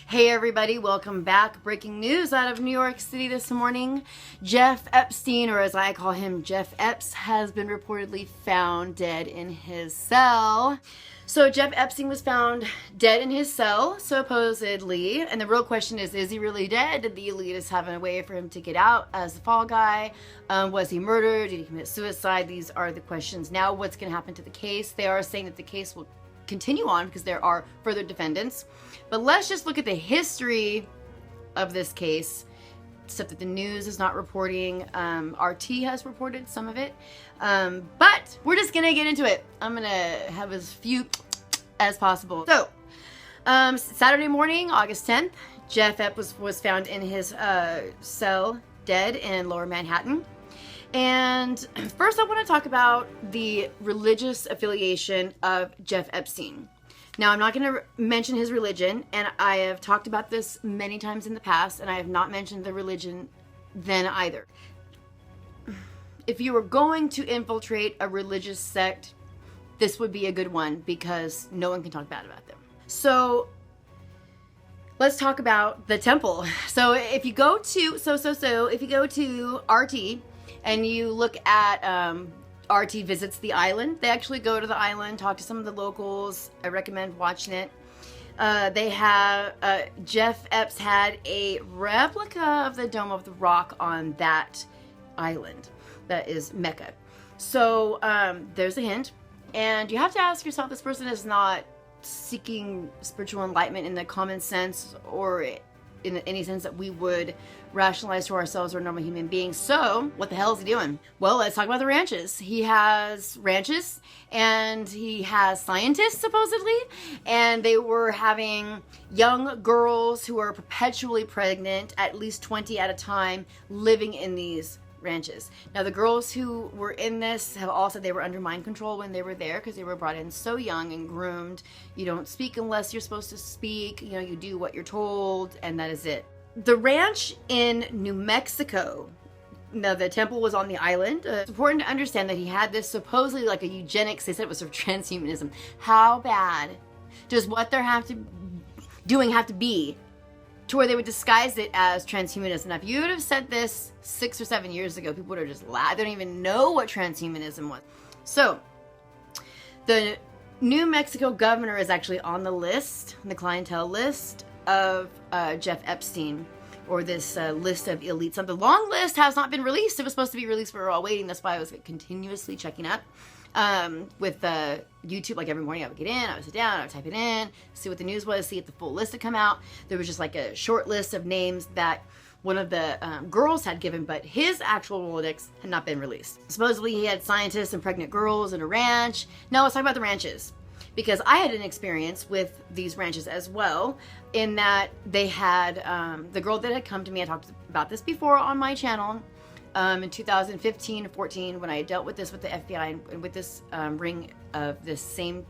Hey everybody, welcome back. Breaking news out of New York City this morning. Jeff Epstein, or as I call him, Jeff Epps, has been reportedly found dead in his cell. So Jeff Epstein was found dead in his cell, supposedly. And the real question is he really dead? Did the elitists have a way for him to get out as the fall guy? Was he murdered? Did he commit suicide? These are the questions. Now what's going to happen to the case? They are saying that the case will continue on because there are further defendants. But let's just look at the history of this case, stuff that the news is not reporting. RT has reported some of it, but we're just gonna get into it. I'm gonna have as few as possible. So Saturday morning, August 10th, Jeff Epps was found in his cell dead in Lower Manhattan. And first I want to talk about the religious affiliation of Jeff Epstein. Now, I'm not going to mention his religion, and I have talked about this many times in the past, and I have not mentioned the religion then either. If you were going to infiltrate a religious sect, this would be a good one because no one can talk bad about them. So let's talk about the temple. So if you go to if you go to RT and you look at RT visits the island, they actually go to the island, talk to some of the locals. I recommend watching it. They have Jeff Epps had a replica of the Dome of the Rock on that island. That is Mecca. So there's a hint, and you have to ask yourself, this person is not seeking spiritual enlightenment in the common sense or in any sense that we would rationalize to ourselves or normal human beings. So what the hell is he doing? Well, let's talk about the ranches. He has ranches and he has scientists supposedly, and they were having young girls who are perpetually pregnant, at least 20 at a time, living in these ranches. Now, the girls who were in this have all said they were under mind control when they were there because they were brought in so young and groomed. You don't speak unless you're supposed to speak. You know, you do what you're told, and that is it. The ranch in New Mexico, now the temple was on the island. It's important to understand that he had this supposedly like a eugenics, they said it was sort of transhumanism. How bad does what they're doing have to be to where they would disguise it as transhumanism? Now, if you would have said this 6 or 7 years ago, people would have just laughed. They don't even know what transhumanism was. So, the New Mexico governor is actually on the list, the clientele list of Jeff Epstein, or this list of elites. The long list has not been released. It was supposed to be released. We were all waiting. That's why I was continuously checking up with YouTube. Like every morning I would get in, I would sit down, I would type it in, see what the news was, see if the full list had come out. There was just like a short list of names that one of the girls had given, but his actual Rolodex had not been released. Supposedly he had scientists and pregnant girls in a ranch. Now let's talk about the ranches, because I had an experience with these ranches as well, in that they had the girl that had come to me, I talked about this before on my channel, in 2015 or 14, when I dealt with this with the FBI and with this ring of this same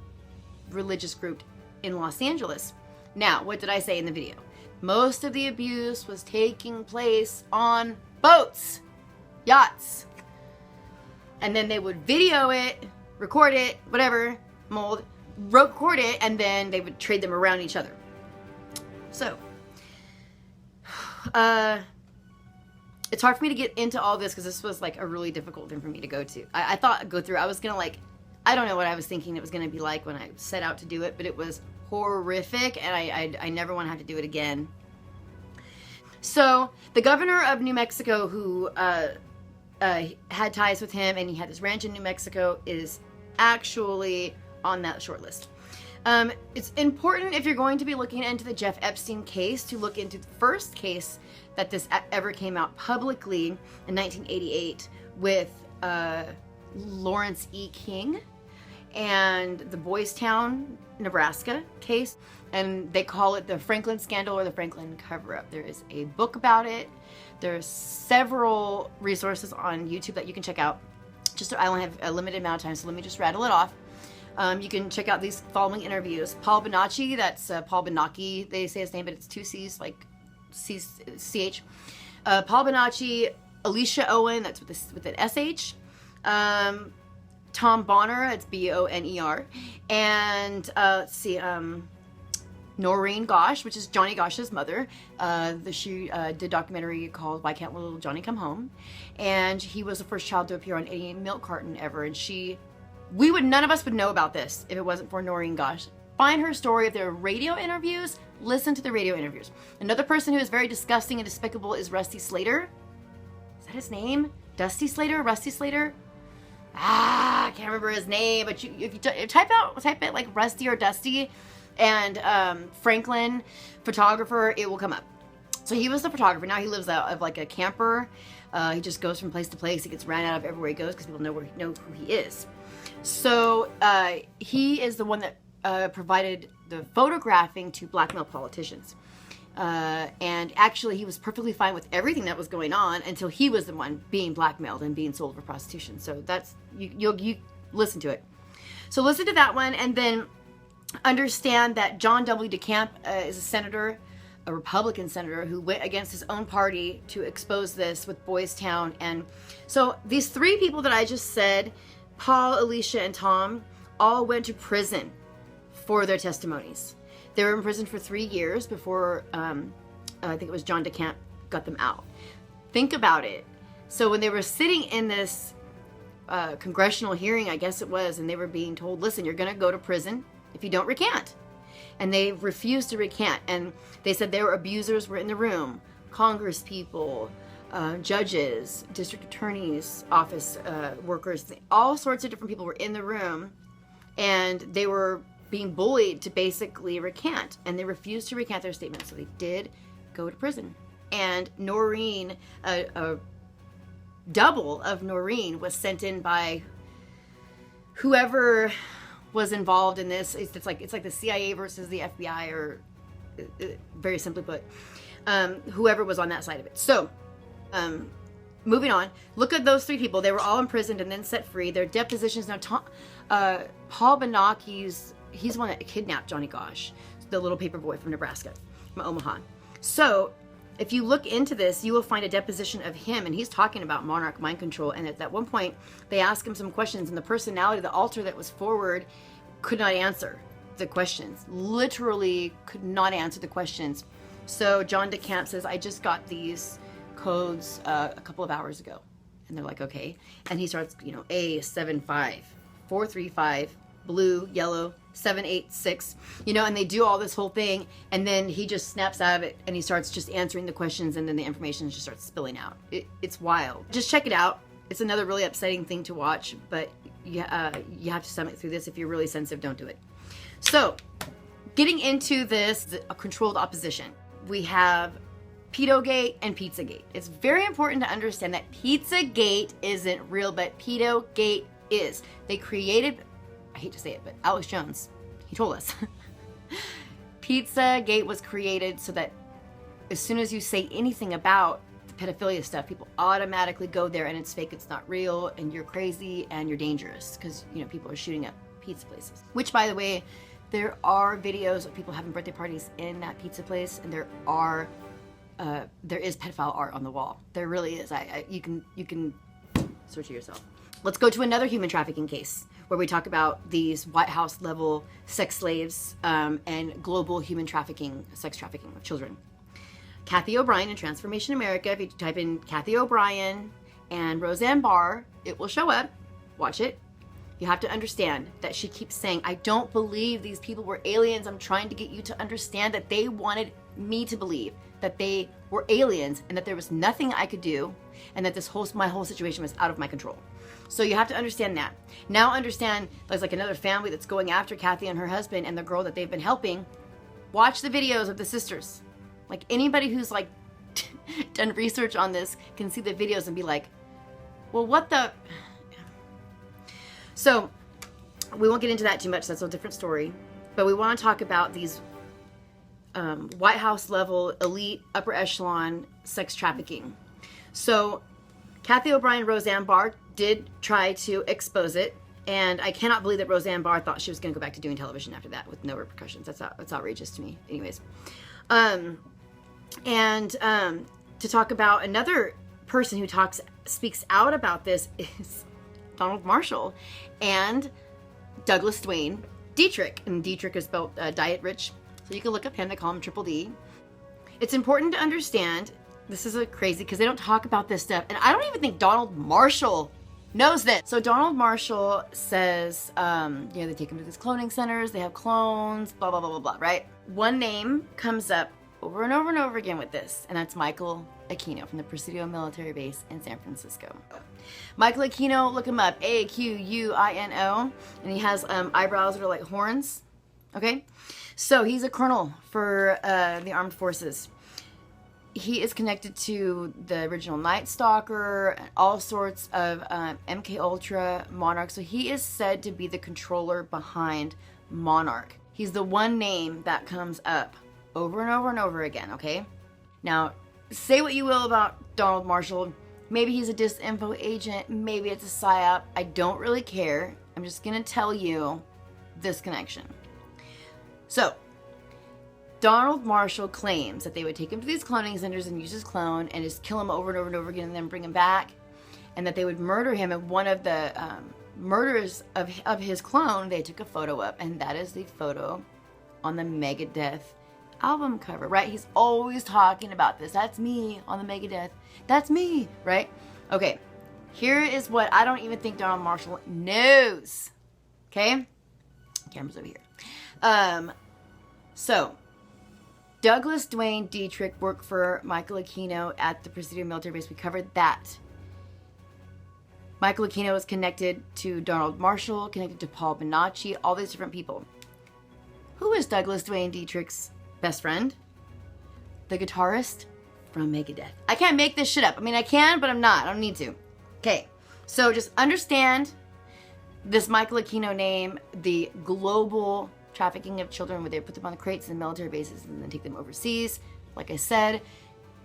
religious group in Los Angeles. Now, what did I say in the video? Most of the abuse was taking place on boats, yachts. And then they would video it, record it, whatever, record it, and then they would trade them around each other. So, it's hard for me to get into all this because this was like a really difficult thing for me to go through. I was gonna I don't know what I was thinking it was gonna be like when I set out to do it, but it was horrific, and I never want to have to do it again. So the governor of New Mexico, who had ties with him, and he had this ranch in New Mexico, is actually on that short list. It's important, if you're going to be looking into the Jeff Epstein case, to look into the first case that this ever came out publicly in 1988 with Lawrence E. King and the Boys Town, Nebraska case. And they call it the Franklin scandal or the Franklin cover-up. There is a book about it. There's several resources on YouTube that you can check out. I only have a limited amount of time, so let me just rattle it off. You can check out these following interviews. Paul Bonacci, that's Paul Benacchi, they say his name, but it's 2 C's, like C-H. Paul Bonacci, Alicia Owen, that's with an S-H. Tom Bonner, it's B-O-N-E-R. And let's see, Noreen Gosh, which is Johnny Gosh's mother. She did a documentary called Why Can't Little Johnny Come Home? And he was the first child to appear on any milk carton ever. And none of us would know about this if it wasn't for Noreen Gosh. Find her story. If there are radio interviews, listen to the radio interviews. Another person who is very disgusting and despicable is Rusty Slater. Is that his name? Dusty Slater? Rusty Slater? I can't remember his name, but if you type it like Rusty or Dusty and Franklin, photographer, it will come up. So he was the photographer. Now he lives out of like a camper. He just goes from place to place. He gets ran out of everywhere he goes because people know who he is. So he is the one that provided the photographing to blackmail politicians. And actually he was perfectly fine with everything that was going on until he was the one being blackmailed and being sold for prostitution. So that's, you listen to it. So listen to that one, and then understand that John W. DeCamp is a senator, a Republican senator, who went against his own party to expose this with Boys Town. And so these three people that I just said, Paul, Alicia, and Tom, all went to prison for their testimonies. They were in prison for 3 years before, I think it was John DeCamp got them out. Think about it. So when they were sitting in this congressional hearing, I guess it was, and they were being told, listen, you're going to go to prison if you don't recant. And they refused to recant. And they said their abusers were in the room. Congress people, judges, district attorney's office workers, all sorts of different people were in the room. And they were being bullied to basically recant. And they refused to recant their statement. So they did go to prison. And Noreen, a double of Noreen, was sent in by whoever was involved in this. It's like the CIA versus the FBI, or very simply put, whoever was on that side of it. So moving on, look at those three people. They were all imprisoned and then set free. Their depositions. Now Paul Bannock, he's the one that kidnapped Johnny Gosh, the little paper boy from Nebraska, from Omaha. So if you look into this, you will find a deposition of him, and he's talking about monarch mind control. And at that one point, they ask him some questions, and the personality, the alter that was forward, could not answer the questions. Literally could not answer the questions. So John DeCamp says, I just got these codes a couple of hours ago. And they're like, okay. And he starts, A75, 435, blue, yellow, 786, and they do all this whole thing, and then he just snaps out of it and he starts just answering the questions, and then the information just starts spilling out. It's wild. Just check it out. It's another really upsetting thing to watch, but you have to stomach through this. If you're really sensitive, don't do it. So getting into this, a controlled opposition, we have Pedogate and Pizzagate. It's very important to understand that Pizzagate isn't real, but Pedogate is. They created, I hate to say it, but Alex Jones, he told us. Pizzagate was created so that as soon as you say anything about the pedophilia stuff, people automatically go there and it's fake, it's not real, and you're crazy and you're dangerous because, people are shooting up pizza places. Which, by the way, there are videos of people having birthday parties in that pizza place, and there is pedophile art on the wall. There really is. You can search it yourself. Let's go to another human trafficking case where we talk about these White House level sex slaves and global human trafficking, sex trafficking of children. Cathy O'Brian in Transformation America. If you type in Cathy O'Brian and Rosanne Barr, it will show up. Watch it. You have to understand that she keeps saying, I don't believe these people were aliens. I'm trying to get you to understand that they wanted me to believe that they were aliens and that there was nothing I could do, and that my whole situation was out of my control. So you have to understand that. Now understand there's like another family that's going after Cathy and her husband and the girl that they've been helping. Watch the videos of the sisters. Like, anybody who's like done research on this can see the videos and be like, well, what the... So we won't get into that too much. That's a different story. But we want to talk about these White House level, elite, upper echelon sex trafficking. So Cathy O'Brian, Rosanne Barr did try to expose it, and I cannot believe that Rosanne Barr thought she was going to go back to doing television after that with no repercussions. That's outrageous to me. Anyways, to talk about another person who speaks out about this is Donald Marshall and Douglas Duane Dietrich, and Dietrich is spelled Dietrich. So you can look up him. They call him Triple D. It's important to understand, this is crazy because they don't talk about this stuff. And I don't even think Donald Marshall knows this. So Donald Marshall says, they take him to these cloning centers. They have clones, blah, blah, blah, blah, blah, right? One name comes up over and over and over again with this, and that's Michael Aquino from the Presidio military base in San Francisco. Michael Aquino, look him up, Aquino, and he has eyebrows that are like horns, okay? So he's a colonel for the armed forces. He is connected to the original Night Stalker, and all sorts of MK Ultra, Monarch. So he is said to be the controller behind Monarch. He's the one name that comes up over and over and over again, okay? Now, say what you will about Donald Marshall. Maybe he's a disinfo agent. Maybe it's a psyop. I don't really care. I'm just going to tell you this connection. So, Donald Marshall claims that they would take him to these cloning centers and use his clone and just kill him over and over and over again and then bring him back. And that they would murder him. And one of the murders of his clone, they took a photo up. And that is the photo on the Megadeth album cover, right? He's always talking about this. That's me on the Megadeth. That's me, right? Okay, here is what I don't even think Donald Marshall knows. Okay? Camera's over here. So, Douglas Dwayne Dietrich worked for Michael Aquino at the Presidio military base. We covered that. Michael Aquino is connected to Donald Marshall, connected to Paul Bonacci, all these different people. Who is Douglas Dwayne Dietrich's best friend? The guitarist from Megadeth. I can't make this shit up. I mean, I can, but I'm not. I don't need to. Okay, so just understand this Michael Aquino name, the global trafficking of children where they put them on the crates in military bases and then take them overseas. Like I said,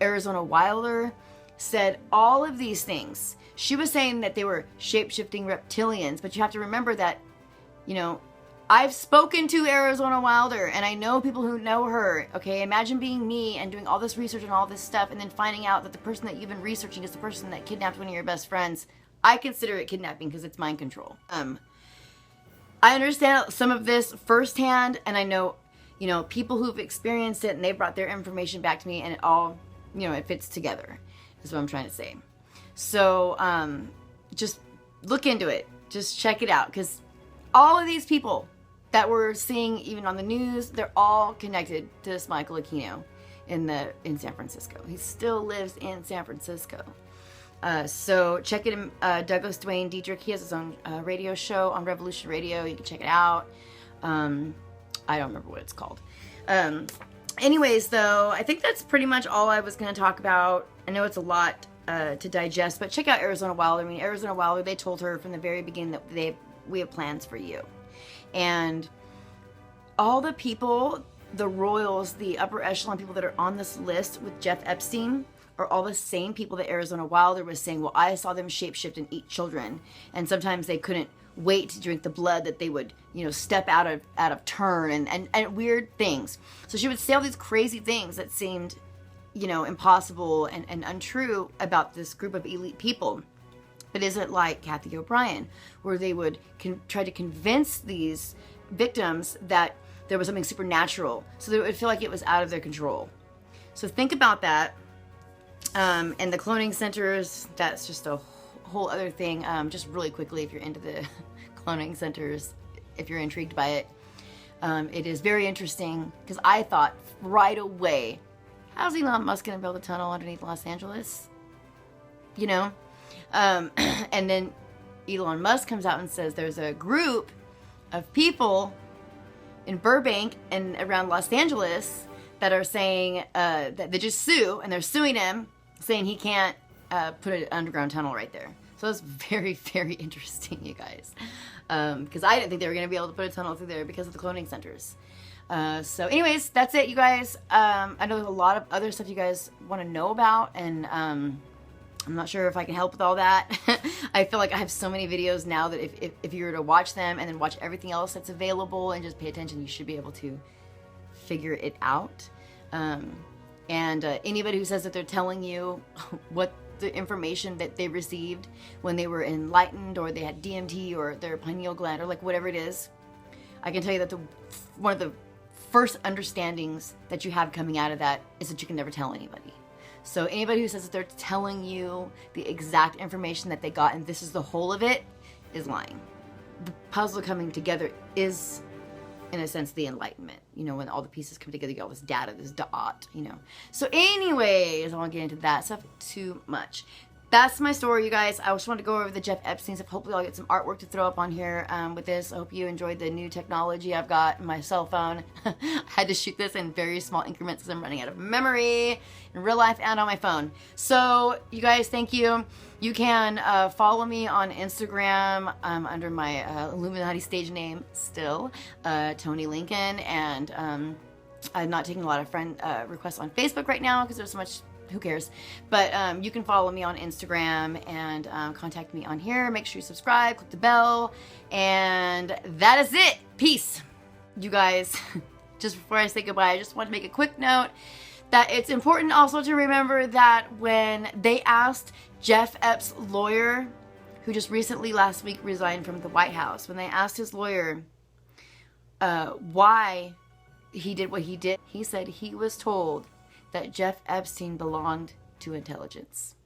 Arizona Wilder said all of these things. She was saying that they were shape-shifting reptilians, but you have to remember that, I've spoken to Arizona Wilder, and I know people who know her, okay? Imagine being me and doing all this research and all this stuff, and then finding out that the person that you've been researching is the person that kidnapped one of your best friends. I consider it kidnapping because it's mind control. I understand some of this firsthand, and I know, people who've experienced it, and they brought their information back to me, and it all, it fits together, is what I'm trying to say. So, just look into it. Just check it out, because all of these people that we're seeing even on the news, they're all connected to this Michael Aquino in San Francisco. He still lives in San Francisco. So check it in, Douglas Dwayne Dietrich. He has his own radio show on Revolution Radio. You can check it out. I don't remember what it's called. Anyways, though, I think that's pretty much all I was going to talk about. I know it's a lot to digest, but check out Arizona Wilder. I mean, Arizona Wilder, they told her from the very beginning that we have plans for you. And all the people, the royals, the upper echelon people that are on this list with Jeff Epstein are all the same people that Arizona Wilder was saying, well, I saw them shapeshift and eat children. And sometimes they couldn't wait to drink the blood that they would, step out of turn and weird things. So she would say all these crazy things that seemed, impossible and untrue about this group of elite people. But is it like Cathy O'Brian, where they would try to convince these victims that there was something supernatural, so that it would feel like it was out of their control? So think about that. And the cloning centers, that's just a whole other thing. Just really quickly, if you're into the cloning centers, if you're intrigued by it, it is very interesting, because I thought right away, how's Elon Musk going to build a tunnel underneath Los Angeles? And then Elon Musk comes out and says there's a group of people in Burbank and around Los Angeles that are saying that they just sue, and they're suing him, saying he can't put an underground tunnel right there. So it's very, very interesting, you guys, because I didn't think they were going to be able to put a tunnel through there because of the cloning centers. So anyways, that's it, you guys. I know there's a lot of other stuff you guys want to know about, and I'm not sure if I can help with all that. I feel like I have so many videos now that if you were to watch them and then watch everything else that's available and just pay attention, you should be able to figure it out. And anybody who says that they're telling you what the information that they received when they were enlightened, or they had DMT or their pineal gland, or like whatever it is, I can tell you that one of the first understandings that you have coming out of that is that you can never tell anybody. So anybody who says that they're telling you the exact information that they got and this is the whole of it is lying. The puzzle coming together is, in a sense, the enlightenment. You know, when all the pieces come together, you get all this data, this dot, you know. So anyways, I don't want to get into that stuff too much. That's my story, you guys. I just wanted to go over the Jeff Epstein stuff. Hopefully I'll get some artwork to throw up on here with this. I hope you enjoyed the new technology I've got in my cell phone. I had to shoot this in very small increments because I'm running out of memory in real life and on my phone. So, you guys, thank you. You can follow me on Instagram under my Illuminati stage name still, Tony Lincoln. And I'm not taking a lot of friend requests on Facebook right now because there's so much... Who cares? But you can follow me on Instagram and contact me on here. Make sure you subscribe, click the bell, and that is it. Peace. You guys, just before I say goodbye, I just want to make a quick note that it's important also to remember that when they asked Jeff Epps' lawyer, who just recently last week resigned from the White House, when they asked his lawyer why he did what he did, he said he was told that Jeff Epstein belonged to intelligence.